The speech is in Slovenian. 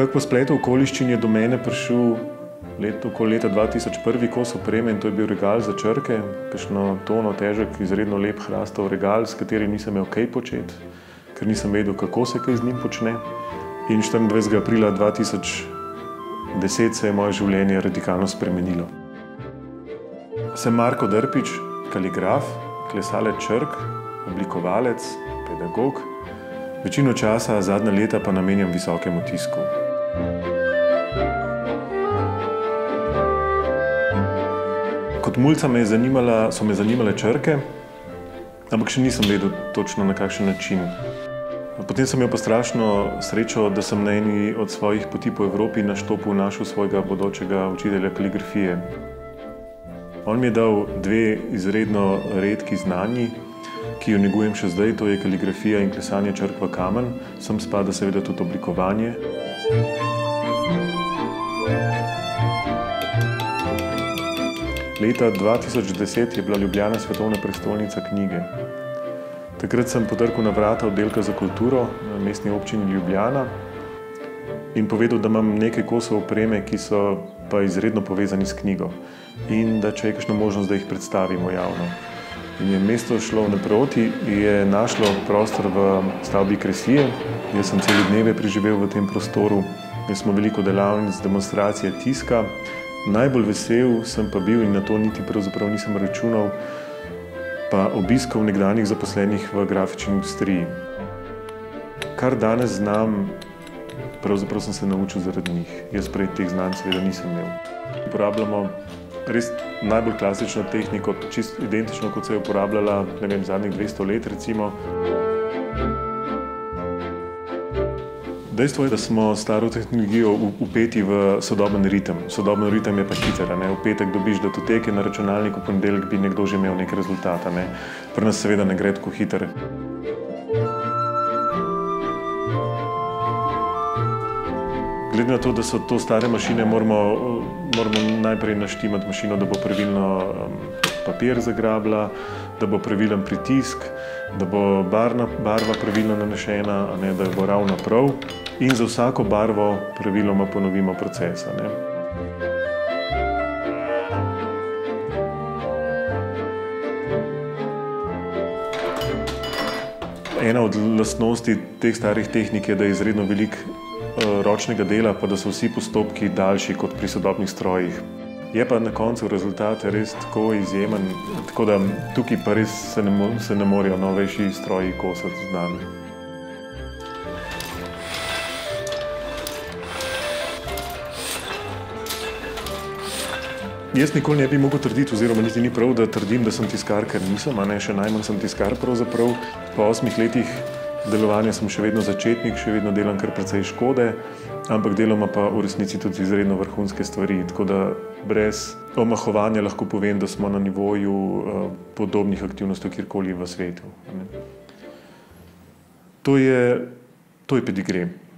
Nekako po spletu okoliščin je do mene prišel okoli leta 2001 kos opreme in to je bil regal za črke, kakšno tono težek, izredno lep hrastov regal, s katerim nisem imel kaj početi, ker nisem vedel, kako se kaj z njim počne. In 24. aprila 2010 se je moje življenje radikalno spremenilo. Sem Marko Drpič, kaligraf, klesalec črk, oblikovalec, pedagog. Večino časa, zadnja leta, pa namenjam visokemu tisku. Kot mulca so me zanimale črke, ampak še nisem vedel točno na kakšen način. Potem sem imel pa strašno srečo, da sem na eni od svojih poti po Evropi na štopu našel svojega bodočega učitelja kaligrafije. On mi je dal dve izredno redki znanji, ki jo negujem še zdaj, to je kaligrafija in klesanje črk v kamen, sem spada seveda tudi oblikovanje. Leta 2010 je bila Ljubljana svetovna prestolnica knjige. Takrat sem potrkal na vrata oddelka za kulturo na mestni občini Ljubljana in povedal, da imam nekaj kosov opreme, ki so pa izredno povezani s knjigo in da če je kakšna možnost, da jih predstavimo javno. In je mesto šlo naproti in je našlo prostor v stavbi Kresije. Jaz sem cele dneve preživel v tem prostoru. Imeli smo veliko delavnic, demonstracije tiska. Najbolj vesel sem pa bil, in na to niti pravzaprav nisem računal, pa obiskov nekdanjih zaposlenih v grafični industriji. Kar danes znam, pravzaprav sem se naučil zaradi njih. Jaz prej teh znanj seveda nisem imel. Uporabljamo res najbolj klasično tehniko, čisto identično, kot se je uporabljala, ne vem, zadnjih 200 let recimo. Dejstvo je, da smo staro tehnologijo vpeti v sodoben ritem. Sodoben ritem je pa hiter. V petek dobiš datoteke, na računalniku, v ponedeljek bi nekdo že imel nek rezultat. Pri nas seveda ne gre tako hiter. Glede na to, da so to stare mašine, moramo najprej naštimati mašino, da bo pravilno papir zagrabila, da bo pravilen pritisk, da bo barva pravilno nanešena, da bo ravno prav. In za vsako barvo praviloma ponovimo proces. Ena od lastnosti teh starih tehnik je, da je izredno veliko ročnega dela, pa da so vsi postopki daljši kot pri sodobnih strojih. Je pa na koncu rezultat res tako izjemen, tako da tukaj pa res se ne morejo novejši stroji kosati z nami. Jaz nikoli ne bi mogel trditi, oziroma niti ni prav, da trdim, da sem tiskar, ker nisem, še najmanj sem tiskar pravzaprav. Po 8 letih delovanja sem še vedno začetnik, še vedno delam kar precej škode, ampak deloma pa v resnici tudi izredno vrhunske stvari, tako da brez omahovanja lahko povem, da smo na nivoju podobnih aktivnosti kjerkoli v svetu. To je pedigre.